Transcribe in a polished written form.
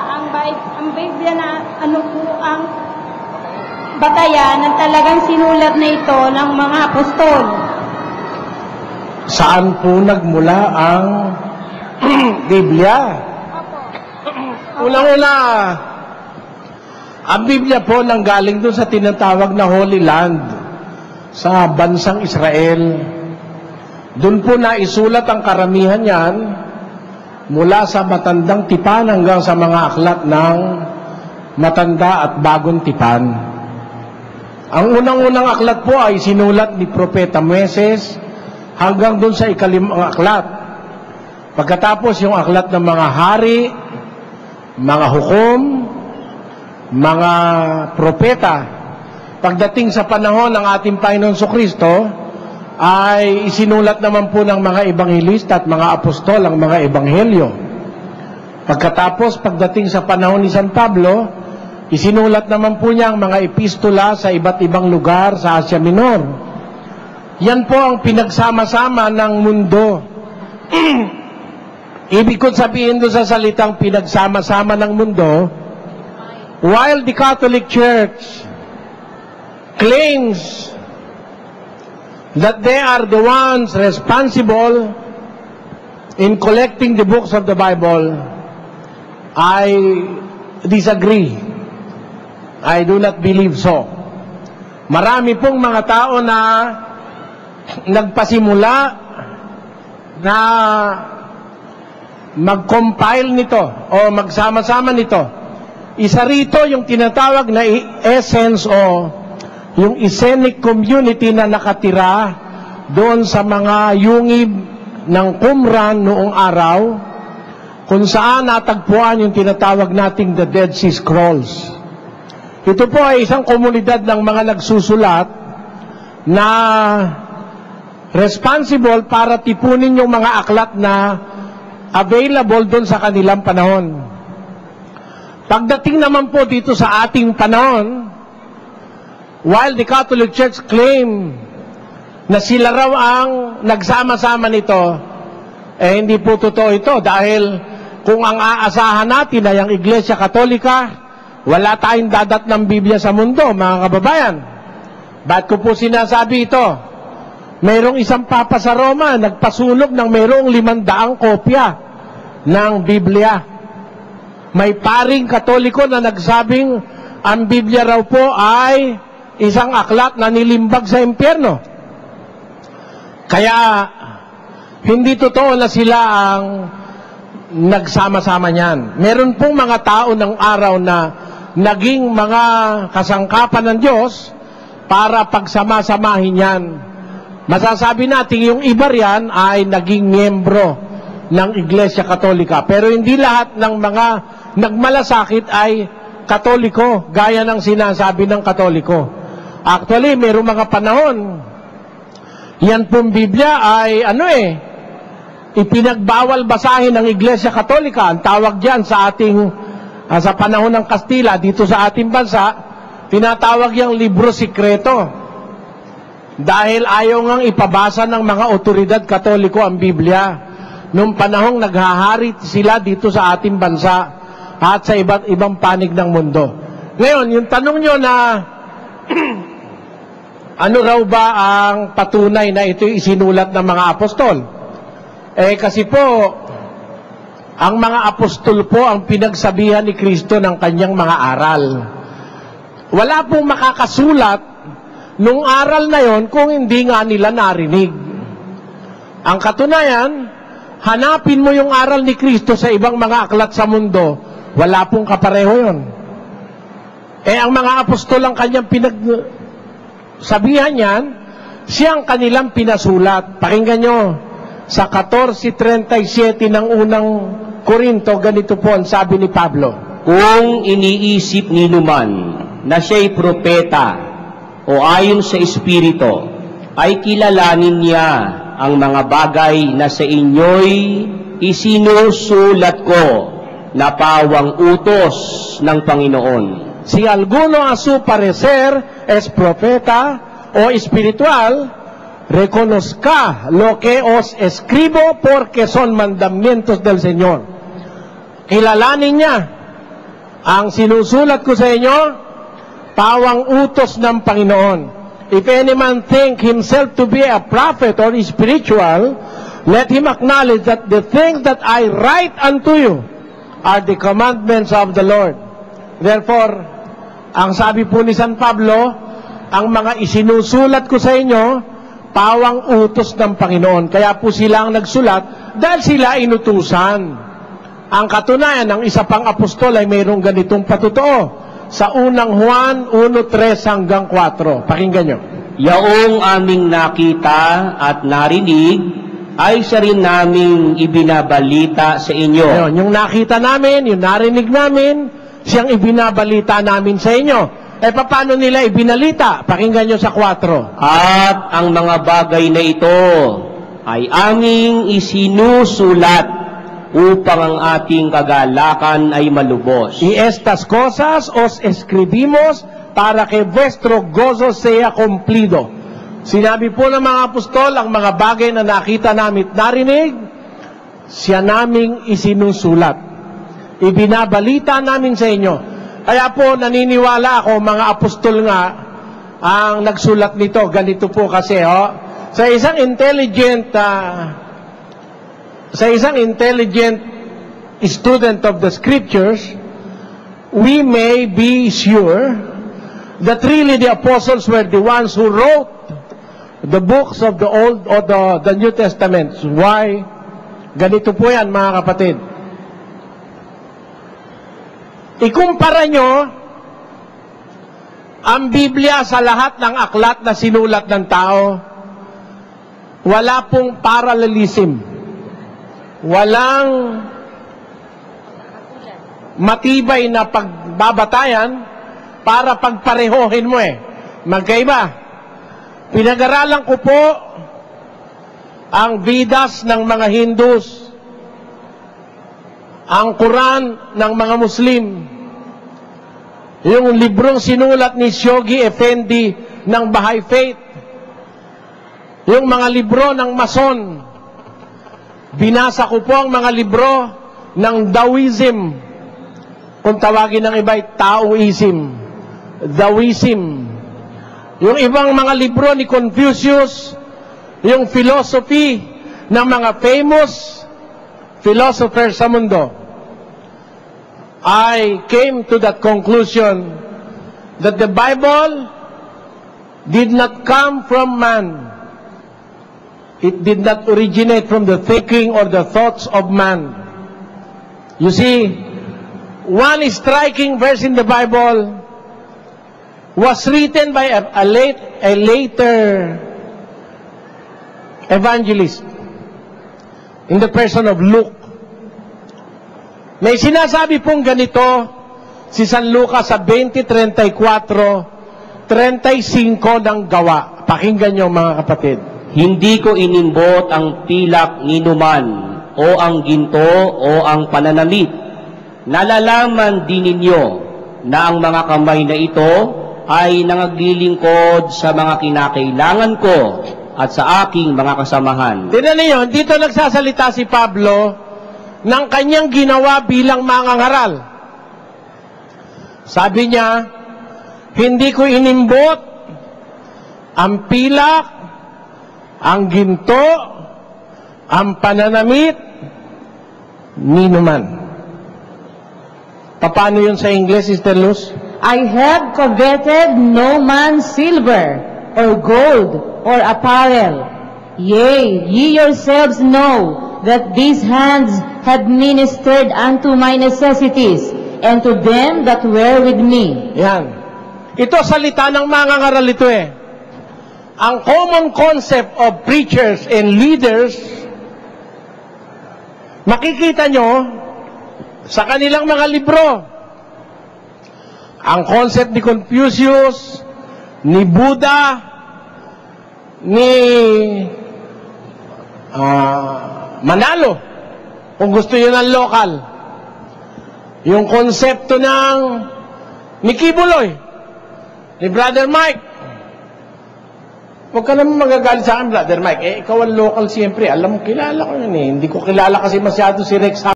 ang Biblia na ano po ang batayan ng talagang sinulat na ito ng mga apostol? Saan po nagmula ang Biblia? Unang-una, ang Biblia po nanggaling doon sa tinatawag na Holy Land, sa bansang Israel. Doon po naisulat ang karamihan yan, mula sa matandang tipan hanggang sa mga aklat ng matanda at bagong tipan. Ang unang-unang aklat po ay sinulat ni Propeta Moises hanggang doon sa ikalimang aklat. Pagkatapos yung aklat ng mga hari, mga hukom, mga propeta. Pagdating sa panahon ng ating Panginoon Jesucristo, ay isinulat naman po ng mga ebanghelista at mga apostol ang mga ebanghelyo. Pagkatapos, pagdating sa panahon ni San Pablo, isinulat naman po niya ang mga epistola sa iba't ibang lugar sa Asia Minor. Yan po ang pinagsama-sama ng mundo. Ibig ko sabihin doon sa salitang pinagsama-sama ng mundo, while the Catholic Church claims that they are the ones responsible in collecting the books of the Bible, I disagree. I do not believe so. Marami pong mga tao na nagpasimula na mag-compile nito o magsama-sama nito. Isa rito yung tinatawag na essence o yung Essenic community na nakatira doon sa mga yungib ng Qumran noong araw, kung saan natagpuan yung tinatawag nating the Dead Sea Scrolls. Ito po ay isang komunidad ng mga nagsusulat na responsible para tipunin yung mga aklat na available doon sa kanilang panahon. Pagdating naman po dito sa ating panahon, while the Catholic Church claim na sila raw ang nagsama-sama nito, hindi po totoo ito dahil kung ang aasahan natin ay ang Iglesia Katolika, wala tayong dadat ng Biblia sa mundo, mga kababayan. Ba't ko po sinasabi ito? Mayroong isang papa sa Roma, nagpasulog ng mayroong 500 kopya ng Biblia. May paring Katoliko na nagsabing ang Biblia raw po ay isang aklat na nilimbag sa impyerno. Kaya hindi totoo na sila ang nagsama-sama niyan. Meron pong mga tao ng araw na naging mga kasangkapan ng Diyos para pagsama-samahin yan. Masasabi natin yung iba riyan ay naging miyembro ng Iglesia Katolika. Pero hindi lahat ng mga nagmalasakit ay Katoliko, gaya ng sinasabi ng Katoliko. Actually, mayroong mga panahon, yan pong Biblia ay ipinagbawal basahin ng Iglesia Katolika. Ang tawag diyan sa ating sa panahon ng Kastila dito sa ating bansa, tinatawag yang libro sikreto. Dahil ayaw ngang ipabasa ng mga otoridad Katoliko ang Biblia nung panahong naghahari sila dito sa ating bansa at sa iba't ibang panig ng mundo. Ngayon, yung tanong nyo na ano raw ba ang patunay na ito isinulat ng mga apostol? Kasi po, ang mga apostol po ang pinagsabihan ni Kristo ng kanyang mga aral. Wala pong makakasulat nung aral na yon kung hindi nga nila narinig. Ang katunayan, hanapin mo yung aral ni Kristo sa ibang mga aklat sa mundo, wala pong kapareho yun. Ang mga apostol ang kanyang pinagsabihan yan, siyang kanilang pinasulat. Pakinggan nyo, sa 14:37 ng unang Korinto, ganito po ang sabi ni Pablo. Kung iniisip ninuman na siya'y propeta o ayon sa Espiritu, ay kilalanin niya ang mga bagay na sa inyo'y isinusulat ko na pawang utos ng Panginoon. Si alguno a su parecer es profeta o espiritual, reconozca lo que os escribo porque son mandamientos del Señor. Kilalanin niya Ang sinusulat ko sa inyo, pawang utos ng Panginoon. If any man think himself to be a prophet or spiritual, let him acknowledge that the things that I write unto you are the commandments of the Lord. Therefore, ang sabi po ni San Pablo, ang mga isinusulat ko sa inyo, pawang utos ng Panginoon. Kaya po sila ang nagsulat dahil sila inutusan. Ang katunayan, ang isa pang apostol ay mayroong ganitong patotoo. Sa unang Juan 1:3 hanggang 4. Pakinggan nyo. Yaong aming nakita at narinig ay siya rin naming ibinabalita sa inyo. Ayun, yung nakita namin, yung narinig namin, siyang ibinabalita namin sa inyo. Paano nila ibinalita? Pakinggan nyo sa 4. At ang mga bagay na ito ay aming isinusulat upang ang ating kagalakan ay malubos. Y estas cosas os escribimos para que vuestro gozo sea cumplido. Sinabi po ng mga apostol, ang mga bagay na nakita namin at narinig, siya naming isinusulat. Ibinabalita namin sa inyo. Kaya po naniniwala ako, mga apostol nga, ang nagsulat nito. Ganito po kasi, sa isang intelligent student of the scriptures, we may be sure that really the apostles were the ones who wrote the books of the Old or the New Testament. Why? Ganito po yan, mga kapatid. Ikumpara nyo ang Biblia sa lahat ng aklat na sinulat ng tao. Wala pong parallelism. Walang matibay na pagbabatayan para pagparehohin mo magkaiba. Pinag-aralan ko po ang Vedas ng mga Hindus, ang Quran ng mga Muslim, yung librong sinulat ni Shoghi Effendi ng Baha'i Faith, yung mga libro ng Mason. Binasa ko po ang mga libro ng Taoism, kung tawagin ng iba ay Taoism, Taoism. Yung ibang mga libro ni Confucius, yung philosophy ng mga famous philosophers sa mundo. I came to that conclusion that the Bible did not come from man. It did not originate from the thinking or the thoughts of man. You see, one striking verse in the Bible was written by a later evangelist in the person of Luke. May sinasabi pong ganito si San Lucas sa 20:34, 35 ng gawa. Pakinggan niyo, mga kapatid. Hindi ko inimbot ang pilak ni Numan o ang ginto o ang pananamit. Nalalaman din ninyo na ang mga kamay na ito ay nangaglilingkod sa mga kinakailangan ko at sa aking mga kasamahan. Tignan niyo, dito nagsasalita si Pablo ng kanyang ginawa bilang mangangaral. Sabi niya, hindi ko inimbot ang pilak, ang ginto, ang pananamit, ni Numan. Paano yun sa English, Sister Luz? I have coveted no man's silver, or gold, or apparel. Yea, ye yourselves know that these hands have ministered unto my necessities, and to them that were with me. Yan. Ito salita ng mangangaral ito Ang common concept of preachers and leaders, makikita nyo sa kanilang mga libro. Ang concept ni Confucius, ni Buddha, ni Manalo, kung gusto nyo ng local. Yung konsepto ng ni Kibuloy, ni Brother Mike. Huwag ka naman magagalit sa akin, Brother Mike. Ikaw ang local siyempre. Alam mo, kilala ko yun Hindi ko kilala kasi masyado si Rex